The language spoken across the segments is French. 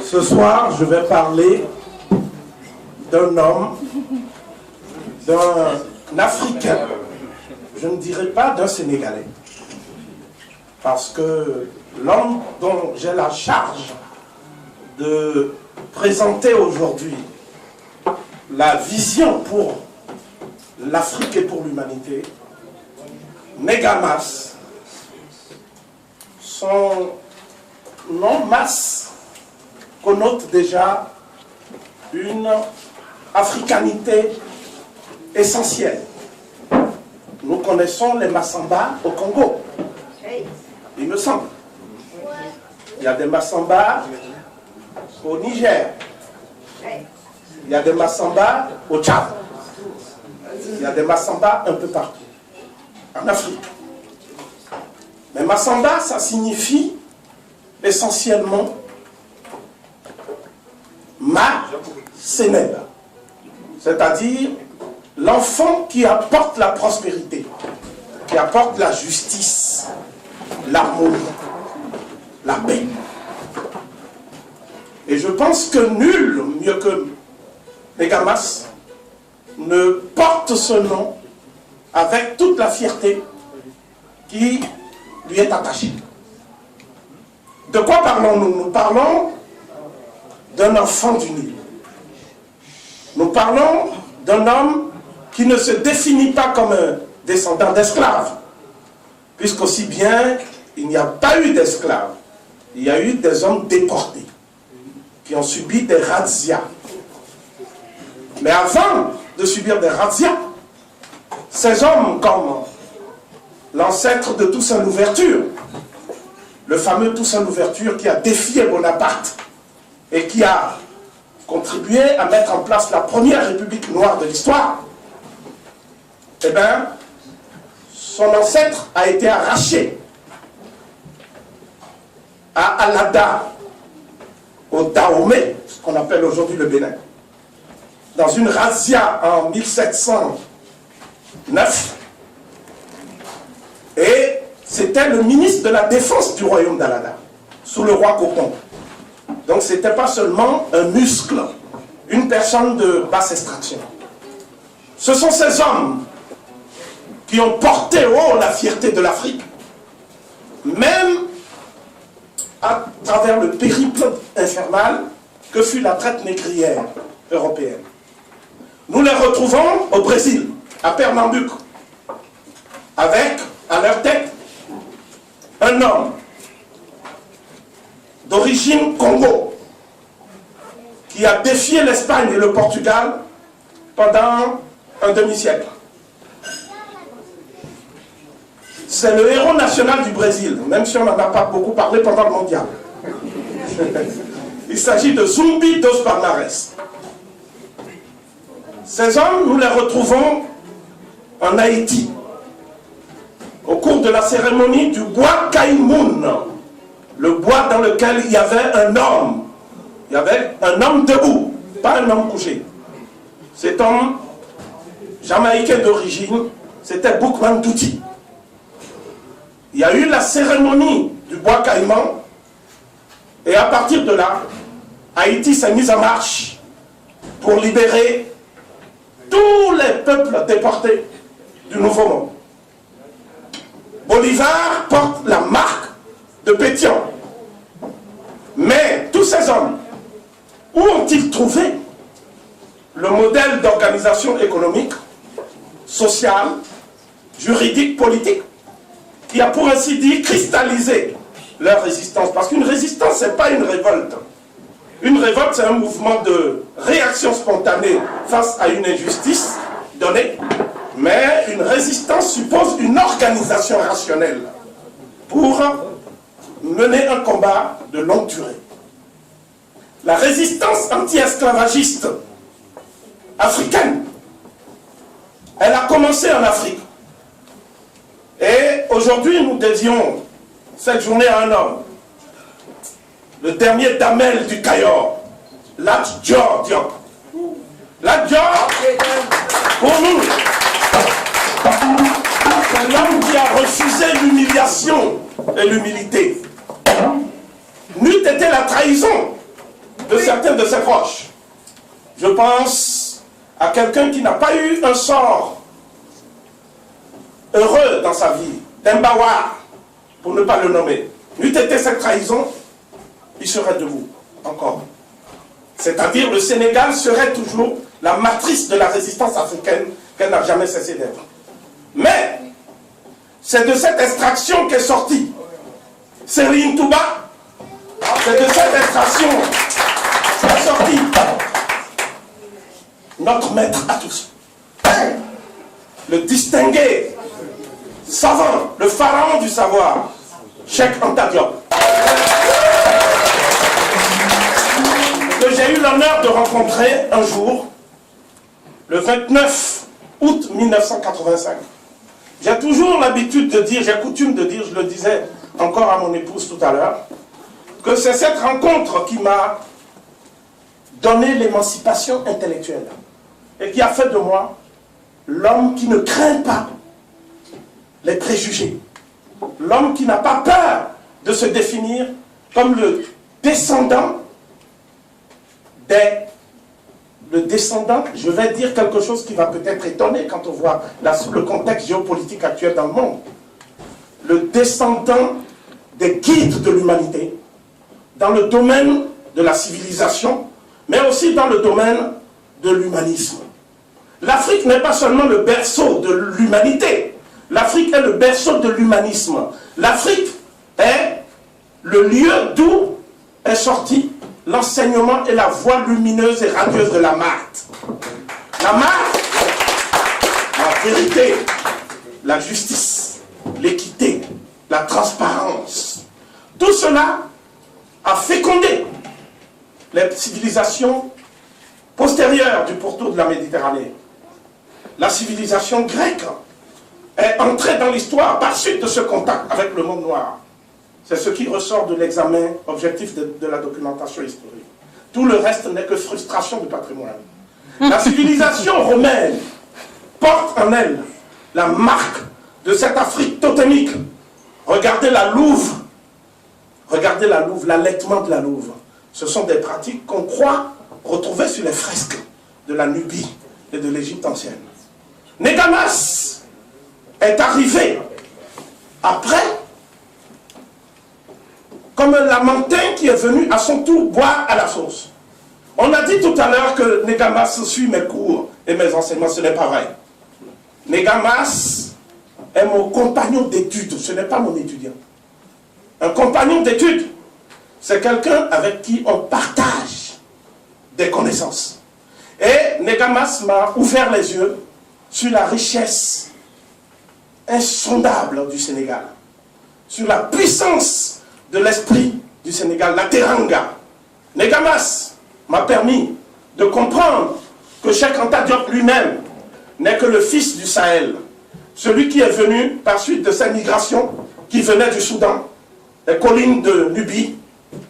Ce soir, je vais parler d'un homme, d'un Africain, je ne dirais pas d'un Sénégalais, parce que l'homme dont j'ai la charge de présenter aujourd'hui la vision pour l'Afrique et pour l'humanité, Megamas, son nom Mas connote déjà une africanité essentielle. Nous connaissons les Massamba au Congo, il me semble. Il y a des Massamba au Niger, il y a des Massamba au Tchad, il y a des Massamba un peu partout, en Afrique. Mais Massamba, ça signifie essentiellement Ma Sénèbe, c'est-à-dire l'enfant qui apporte la prospérité, qui apporte la justice, l'harmonie, la paix. Et je pense que nul mieux que Megamas ne porte ce nom avec toute la fierté qui lui est attachée. De quoi parlons-nous? Nous parlons d'un enfant du Nil. Nous parlons d'un homme qui ne se définit pas comme un descendant d'esclaves, puisqu'aussi bien il n'y a pas eu d'esclaves, il y a eu des hommes déportés qui ont subi des razzias. Mais avant de subir des razzias, ces hommes comme l'ancêtre de Toussaint Louverture, le fameux Toussaint Louverture qui a défié Bonaparte et qui a contribué à mettre en place la première république noire de l'histoire, eh bien, son ancêtre a été arraché à Alada, au Dahomey, ce qu'on appelle aujourd'hui le Bénin, dans une razzia en 1709, et c'était le ministre de la Défense du royaume d'Alada, sous le roi Copon. Donc ce n'était pas seulement un muscle, une personne de basse extraction. Ce sont ces hommes qui ont porté haut la fierté de l'Afrique, même à travers le périple infernal que fut la traite négrière européenne. Nous les retrouvons au Brésil, à Pernambuco, avec à leur tête un homme d'origine Congo qui a défié l'Espagne et le Portugal pendant un demi-siècle. C'est le héros national du Brésil, même si on n'en a pas beaucoup parlé pendant le mondial. Il s'agit de Zumbi dos Palmares. Ces hommes, nous les retrouvons en Haïti, au cours de la cérémonie du bois Kaimoun, le bois dans lequel il y avait un homme. Il y avait un homme debout, pas un homme couché. Cet homme, jamaïcain d'origine, c'était Boukman Douti. Il y a eu la cérémonie du bois caïman, et à partir de là, Haïti s'est mise en marche pour libérer tous les peuples déportés du Nouveau Monde. Bolivar porte la marque de Pétion. Mais tous ces hommes, où ont-ils trouvé le modèle d'organisation économique, sociale, juridique, politique, qui a pour ainsi dire cristallisé leur résistance? Parce qu'une résistance, ce n'est pas une révolte. Une révolte, c'est un mouvement de réaction spontanée face à une injustice donnée. Mais une résistance suppose une organisation rationnelle pour mener un combat de longue durée. La résistance anti-esclavagiste africaine, elle a commencé en Afrique. Et aujourd'hui, nous dédions cette journée à un homme, le dernier Damel du Cayor, Lat Dior Diop. Lat Dior, pour nous, c'est l'homme qui a refusé l'humiliation et l'humilité. été la trahison de certains de ses proches. Je pense à quelqu'un qui n'a pas eu un sort heureux dans sa vie, Dembawa, pour ne pas le nommer. N'eût été cette trahison, il serait debout, encore. C'est-à-dire le Sénégal serait toujours la matrice de la résistance africaine qu'elle n'a jamais cessé d'être. Mais, c'est de cette extraction qu'est sorti Serigne Touba, c'est de cette extraction qu'est sorti notre maître à tous, le distingué savant, le pharaon du savoir, Cheikh Anta Diop, que j'ai eu l'honneur de rencontrer un jour, le 29 août 1985. J'ai toujours l'habitude de dire, j'ai coutume de dire, je le disais encore à mon épouse tout à l'heure, que c'est cette rencontre qui m'a donné l'émancipation intellectuelle et qui a fait de moi l'homme qui ne craint pas les préjugés, l'homme qui n'a pas peur de se définir comme le descendant, je vais dire quelque chose qui va peut-être étonner quand on voit le contexte géopolitique actuel dans le monde, le descendant des guides de l'humanité, dans le domaine de la civilisation, mais aussi dans le domaine de l'humanisme. L'Afrique n'est pas seulement le berceau de l'humanité, l'Afrique est le berceau de l'humanisme. L'Afrique est le lieu d'où est sorti l'enseignement et la voix lumineuse et radieuse de la Marthe. La Marthe, la vérité, la justice, l'équité, la transparence. Tout cela a fécondé les civilisations postérieures du pourtour de la Méditerranée. La civilisation grecque est entrée dans l'histoire par suite de ce contact avec le monde noir. C'est ce qui ressort de l'examen objectif de la documentation historique. Tout le reste n'est que frustration du patrimoine. La civilisation romaine porte en elle la marque de cette Afrique totémique. Regardez la Louve. Regardez la Louve, l'allaitement de la Louve. Ce sont des pratiques qu'on croit retrouver sur les fresques de la Nubie et de l'Égypte ancienne. Négamas est arrivé après comme un lamentin qui est venu à son tour boire à la sauce. On a dit tout à l'heure que Négamas suit mes cours et mes enseignements, ce n'est pas vrai. Négamas est mon compagnon d'études, ce n'est pas mon étudiant. Un compagnon d'études, c'est quelqu'un avec qui on partage des connaissances. Et Négamas m'a ouvert les yeux sur la richesse insondable du Sénégal, sur la puissance de l'esprit du Sénégal, la teranga. Négamas m'a permis de comprendre que Cheikh Anta Diop lui-même n'est que le fils du Sahel, celui qui est venu par suite de sa migration qui venait du Soudan, les collines de Nubie,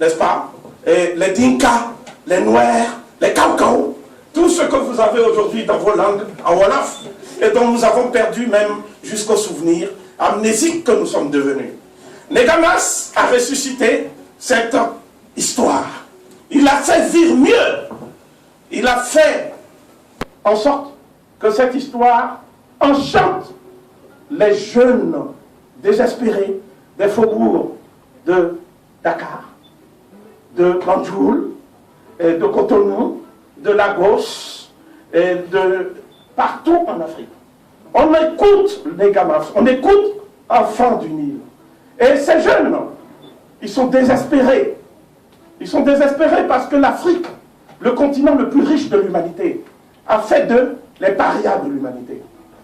n'est-ce pas, et les Dinka, les Noirs, les Kaukau, tout ce que vous avez aujourd'hui dans vos langues en Wolof et dont nous avons perdu même jusqu'au souvenir amnésique que nous sommes devenus. Négamas a ressuscité cette histoire. Il a fait vivre mieux. Il a fait en sorte que cette histoire enchante les jeunes désespérés des faubourgs de Dakar, de Banjul, et de Cotonou, de Lagos, et de partout en Afrique. On écoute Négamas, on écoute Enfants du Nil. Et ces jeunes, ils sont désespérés. Ils sont désespérés parce que l'Afrique, le continent le plus riche de l'humanité, a fait d'eux les parias de l'humanité.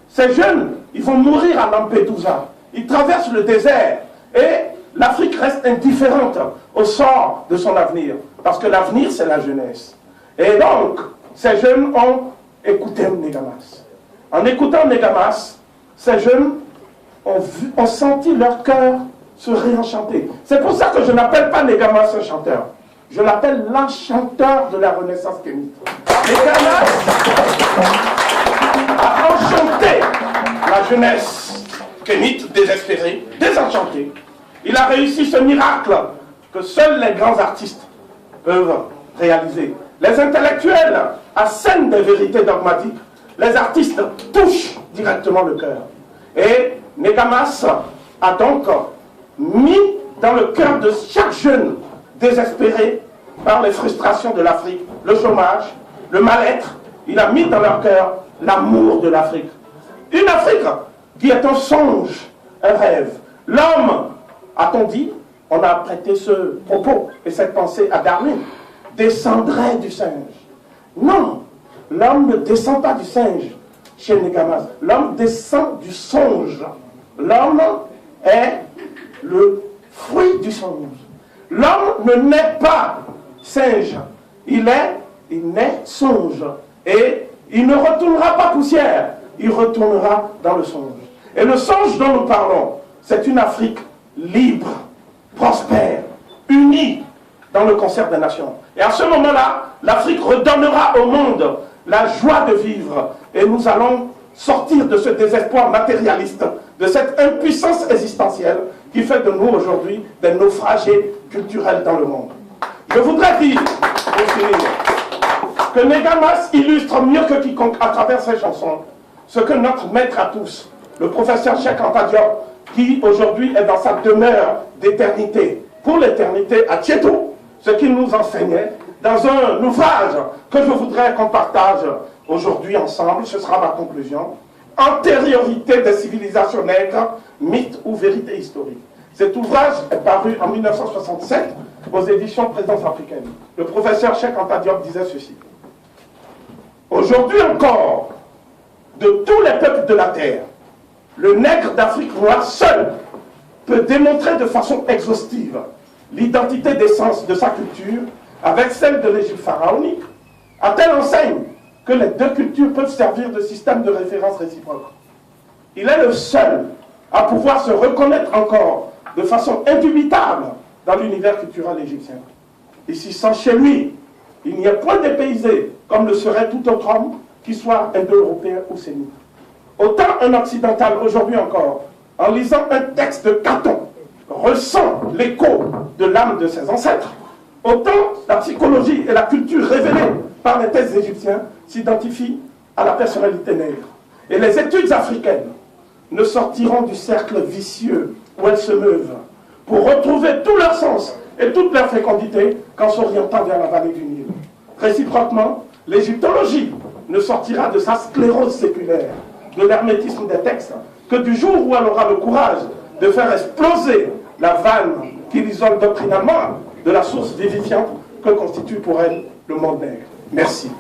Ces jeunes, ils vont mourir à Lampedusa. Ils traversent le désert. Et l'Afrique reste indifférente au sort de son avenir. Parce que l'avenir, c'est la jeunesse. Et donc, ces jeunes ont écouté Négamas. En écoutant Négamas, ces jeunes ont senti leur cœur se réenchanter. C'est pour ça que je n'appelle pas Négamas un chanteur. Je l'appelle l'enchanteur de la Renaissance kémite. Négamas a enchanté la jeunesse kémite désespérée, désenchantée. Il a réussi ce miracle que seuls les grands artistes peuvent réaliser. Les intellectuels assènent des vérités dogmatiques. Les artistes touchent directement le cœur. Et Negamas a donc mis dans le cœur de chaque jeune désespéré par les frustrations de l'Afrique, le chômage, le mal-être, il a mis dans leur cœur l'amour de l'Afrique. Une Afrique qui est un songe, un rêve. L'homme, a-t-on dit, on a prêté ce propos et cette pensée à Darwin, descendrait du singe. Non, l'homme ne descend pas du singe chez Negamas. L'homme descend du songe. L'homme est le fruit du songe. L'homme ne naît pas singe. Il naît songe. Et il ne retournera pas poussière. Il retournera dans le songe. Et le songe dont nous parlons, c'est une Afrique libre, prospère, unie dans le concert des nations. Et à ce moment-là, l'Afrique redonnera au monde la joie de vivre. Et nous allons sortir de ce désespoir matérialiste, de cette impuissance existentielle qui fait de nous aujourd'hui des naufragés culturels dans le monde. Je voudrais dire, pour finir, que Negamas illustre mieux que quiconque à travers ses chansons ce que notre maître à tous, le professeur Cheikh Anta Diop, qui aujourd'hui est dans sa demeure d'éternité, pour l'éternité à Tieto, ce qu'il nous enseignait dans un ouvrage que je voudrais qu'on partage aujourd'hui ensemble, ce sera ma conclusion, Antériorité des civilisations nègres, mythes ou vérité historique. Cet ouvrage est paru en 1967 aux éditions Présence africaine. Le professeur Cheikh Anta Diop disait ceci. Aujourd'hui encore, de tous les peuples de la terre, le nègre d'Afrique noire seul peut démontrer de façon exhaustive l'identité d'essence de sa culture avec celle de l'Égypte pharaonique, à telle enseigne que les deux cultures peuvent servir de système de référence réciproque. Il est le seul à pouvoir se reconnaître encore de façon indubitable dans l'univers culturel égyptien. Ici, sans chez lui, il n'y a point dépaysé comme le serait tout autre homme, qui soit indo-européen ou sémite. Autant un occidental aujourd'hui encore, en lisant un texte de Caton, ressent l'écho de l'âme de ses ancêtres, autant la psychologie et la culture révélée par les textes égyptiens s'identifient à la personnalité nègre. Et les études africaines ne sortiront du cercle vicieux où elles se meuvent pour retrouver tout leur sens et toute leur fécondité qu'en s'orientant vers la vallée du Nil. Réciproquement, l'égyptologie ne sortira de sa sclérose séculaire, de l'hermétisme des textes, que du jour où elle aura le courage de faire exploser la vanne qui l'isole doctrinalement de la source vivifiante que constitue pour elle le monde nègre. Merci.